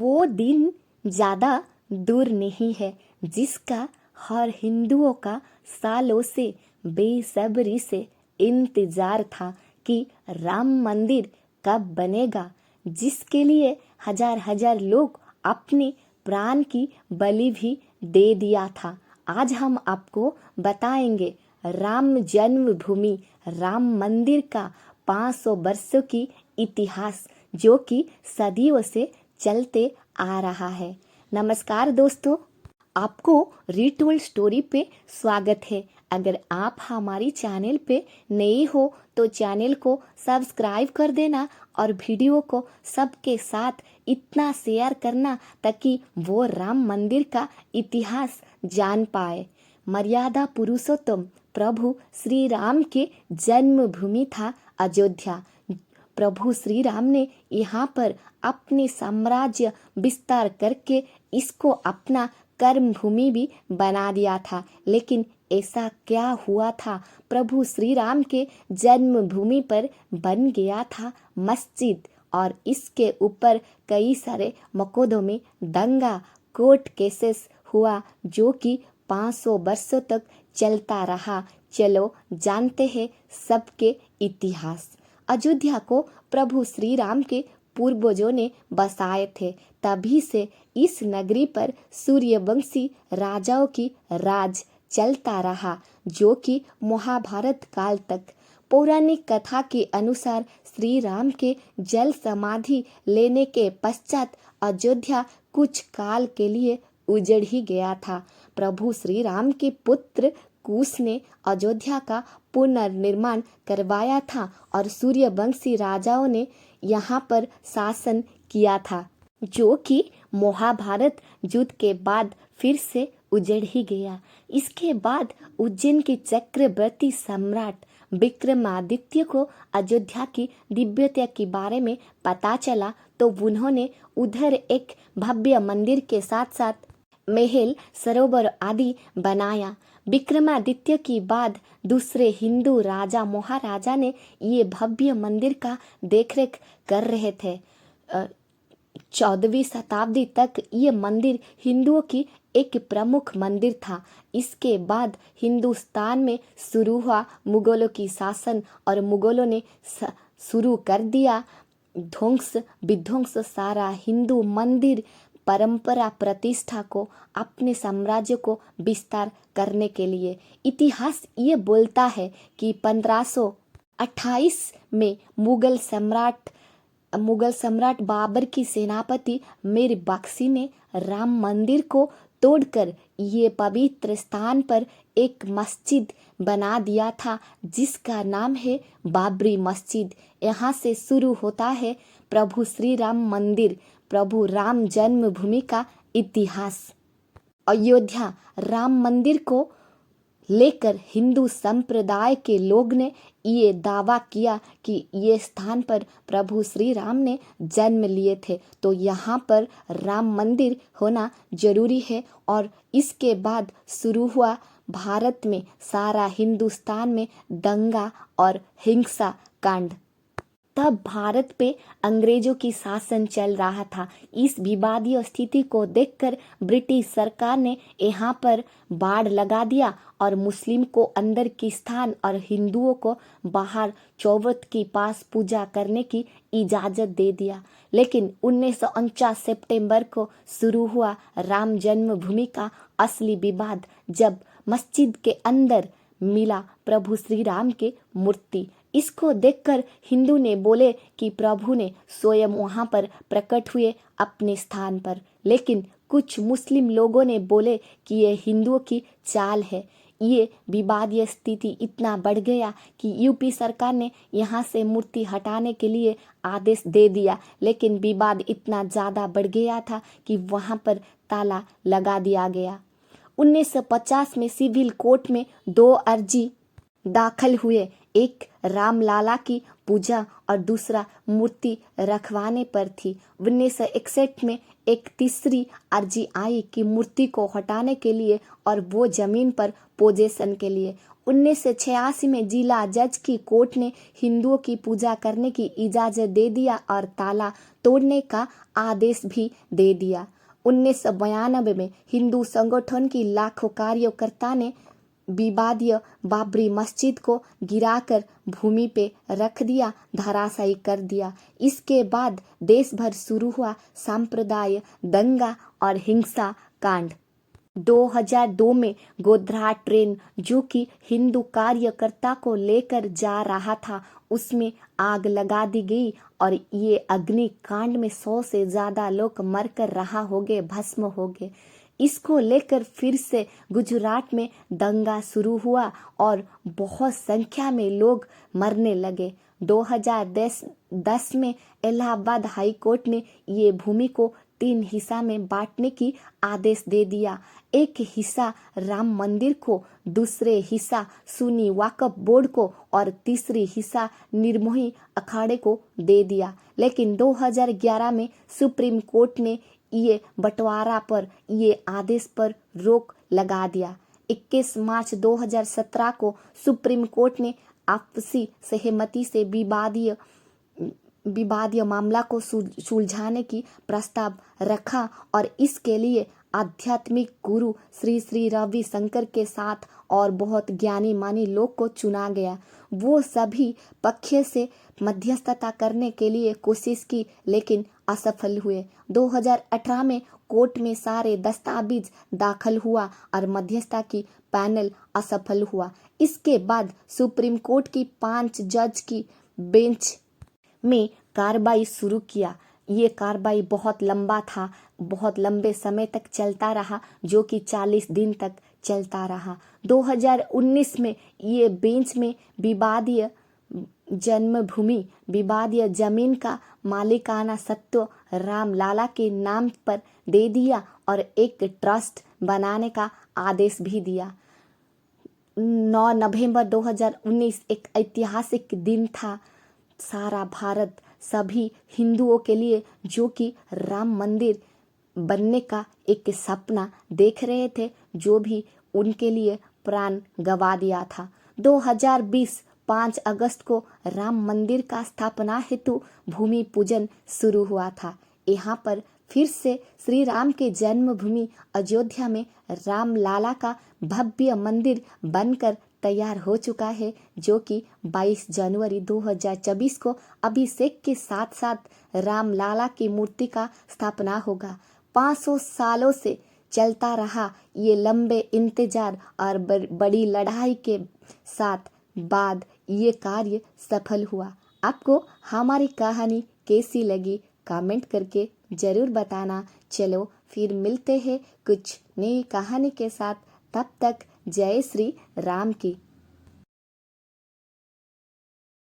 वो दिन ज़्यादा दूर नहीं है जिसका हर हिंदुओं का सालों से बेसब्री से इंतजार था कि राम मंदिर कब बनेगा, जिसके लिए हजार हजार लोग अपने प्राण की बलि भी दे दिया था। आज हम आपको बताएंगे राम जन्मभूमि राम मंदिर का 500 वर्षों की इतिहास, जो कि सदियों से चलते आ रहा है। नमस्कार दोस्तों, आपको रीटोल्ड स्टोरी पे स्वागत है। अगर आप हमारी चैनल पे नए हो तो चैनल को सब्सक्राइब कर देना और वीडियो को सबके साथ इतना शेयर करना ताकि वो राम मंदिर का इतिहास जान पाए। मर्यादा पुरुषोत्तम प्रभु श्री राम के जन्मभूमि था अयोध्या। प्रभु श्री राम ने यहाँ पर अपने साम्राज्य विस्तार करके इसको अपना कर्म भूमि भी बना दिया था। लेकिन ऐसा क्या हुआ था, प्रभु श्री राम के जन्मभूमि पर बन गया था मस्जिद और इसके ऊपर कई सारे मुकदमे, दंगा, कोर्ट केसेस हुआ जो कि 500 वर्षों तक चलता रहा। चलो जानते हैं सबके इतिहास। अयोध्या को प्रभु श्री राम के पूर्वजों ने बसाए थे। तभी से इस नगरी पर सूर्यवंशी राजाओं की राज चलता रहा, जो कि महाभारत काल तक। पौराणिक कथा के अनुसार श्री राम के जल समाधि लेने के पश्चात अयोध्या कुछ काल के लिए उजड़ ही गया था। प्रभु श्री राम के पुत्र कुश ने अयोध्या का पुनर्निर्माण करवाया था और सूर्यवंशी राजाओं ने यहाँ पर शासन किया था, जो कि महाभारत युद्ध के बाद फिर से उजड़ ही गया। इसके बाद उज्जैन के चक्रवर्ती सम्राट विक्रमादित्य को अयोध्या की दिव्यता के बारे में पता चला, तो उन्होंने उधर एक भव्य मंदिर के साथ साथ महल, सरोवर आदि बनाया। विक्रमादित्य के बाद दूसरे हिंदू राजा महाराजा ने ये भव्य मंदिर का देखरेख कर रहे थे। 14वीं शताब्दी तक ये मंदिर हिंदुओं की एक प्रमुख मंदिर था। इसके बाद हिंदुस्तान में शुरू हुआ मुगलों की शासन और मुगलों ने शुरू कर दिया ध्वंस विध्वंस। सारा हिंदू मंदिर परंपरा प्रतिष्ठा को अपने साम्राज्य को विस्तार करने के लिए। इतिहास ये बोलता है कि 1528 में मुगल सम्राट बाबर की सेनापति मीर बख्शी ने राम मंदिर को तोड़कर ये पवित्र स्थान पर एक मस्जिद बना दिया था, जिसका नाम है बाबरी मस्जिद। यहाँ से शुरू होता है प्रभु श्री राम मंदिर, प्रभु राम जन्मभूमि का इतिहास। अयोध्या राम मंदिर को लेकर हिंदू संप्रदाय के लोग ने ये दावा किया कि ये स्थान पर प्रभु श्री राम ने जन्म लिए थे, तो यहाँ पर राम मंदिर होना जरूरी है। और इसके बाद शुरू हुआ भारत में, सारा हिंदुस्तान में दंगा और हिंसा कांड। तब भारत पे अंग्रेजों की शासन चल रहा था। इस विवादीय स्थिति को देखकर ब्रिटिश सरकार ने यहाँ पर बाड़ लगा दिया और मुस्लिम को अंदर की स्थान और हिंदुओं को बाहर चौवत के पास पूजा करने की इजाज़त दे दिया। लेकिन 1949 सितंबर को शुरू हुआ राम जन्मभूमि का असली विवाद, जब मस्जिद के अंदर मिला प्रभु श्री राम के मूर्ति। इसको देखकर हिंदू ने बोले कि प्रभु ने स्वयं वहाँ पर प्रकट हुए अपने स्थान पर। लेकिन कुछ मुस्लिम लोगों ने बोले कि ये हिंदुओं की चाल है। ये विवादीय स्थिति इतना बढ़ गया कि यूपी सरकार ने यहाँ से मूर्ति हटाने के लिए आदेश दे दिया। लेकिन विवाद इतना ज़्यादा बढ़ गया था कि वहाँ पर ताला लगा दिया गया। 1950 में सिविल कोर्ट में 2 अर्जी दाखिल हुए, एक रामलाला की पूजा और दूसरा मूर्ति रखवाने पर थी। 1961 में एक तीसरी अर्जी आई कि मूर्ति को हटाने के लिए और वो जमीन पर पोजेशन के लिए। 1986 में जिला जज की कोर्ट ने हिंदुओं की पूजा करने की इजाज़त दे दिया और ताला तोड़ने का आदेश भी दे दिया। 1992 में हिंदू संगठन की लाखों कार्यकर्ता ने विवादीय बाबरी मस्जिद को गिराकर भूमि पे रख दिया, धराशायी कर दिया। इसके बाद देश भर शुरू हुआ सांप्रदाय दंगा और हिंसा कांड। 2002 में गोध्रा ट्रेन जो कि हिंदू कार्यकर्ता को लेकर जा रहा था, उसमें आग लगा दी गई और ये अग्निकांड में 100 से ज़्यादा लोग मरकर रहा हो गए, भस्म हो गए। इसको लेकर फिर से गुजरात में दंगा शुरू हुआ और बहुत संख्या में लोग मरने लगे। 2010 में इलाहाबाद हाई कोर्ट ने ये भूमि को 3 हिस्सा में बांटने की आदेश दे दिया। एक हिस्सा राम मंदिर को, दूसरे हिस्सा सुन्नी वक्फ बोर्ड को और तीसरी हिस्सा निर्मोही अखाड़े को दे दिया। लेकिन 2011 में सुप्रीम कोर्ट ने ये बंटवारा पर, ये आदेश पर रोक लगा दिया। 21 मार्च 2017 को सुप्रीम कोर्ट ने आपसी सहमति से विवादीय मामला को सुलझाने की प्रस्ताव रखा और इसके लिए आध्यात्मिक गुरु श्री श्री रवि शंकर के साथ और बहुत ज्ञानी मानी लोग को चुना गया। वो सभी पक्ष से मध्यस्थता करने के लिए कोशिश की लेकिन असफल हुए। 2018 में कोर्ट में सारे दस्तावेज दाखिल हुआ और मध्यस्थता की पैनल असफल हुआ। इसके बाद सुप्रीम कोर्ट की 5 जज की बेंच में कार्रवाई शुरू किया। ये कार्रवाई बहुत लंबा था, बहुत लंबे समय तक चलता रहा, जो कि 40 दिन तक चलता रहा। 2019 में ये बेंच में विवादीय जन्मभूमि, विवादीय जमीन का मालिकाना सत्व राम लाला के नाम पर दे दिया और एक ट्रस्ट बनाने का आदेश भी दिया। 9 नवंबर 2019 एक ऐतिहासिक दिन था। सारा भारत सभी हिंदुओं के लिए, जो कि राम मंदिर बनने का एक सपना देख रहे थे, जो भी उनके लिए प्राण गंवा दिया था। 2020 5 अगस्त को राम मंदिर का स्थापना हेतु भूमि पूजन शुरू हुआ था। यहाँ पर फिर से श्री राम के जन्मभूमि अयोध्या में राम लाला का भव्य मंदिर बनकर तैयार हो चुका है, जो कि 22 जनवरी 2024 को अभिषेक के साथ साथ राम लाला की मूर्ति का स्थापना होगा। 500 सालों से चलता रहा ये लंबे इंतजार और बड़ी लड़ाई के साथ बाद ये कार्य सफल हुआ। आपको हमारी कहानी कैसी लगी कमेंट करके ज़रूर बताना। चलो फिर मिलते हैं कुछ नई कहानी के साथ, तब तक जय श्री राम की।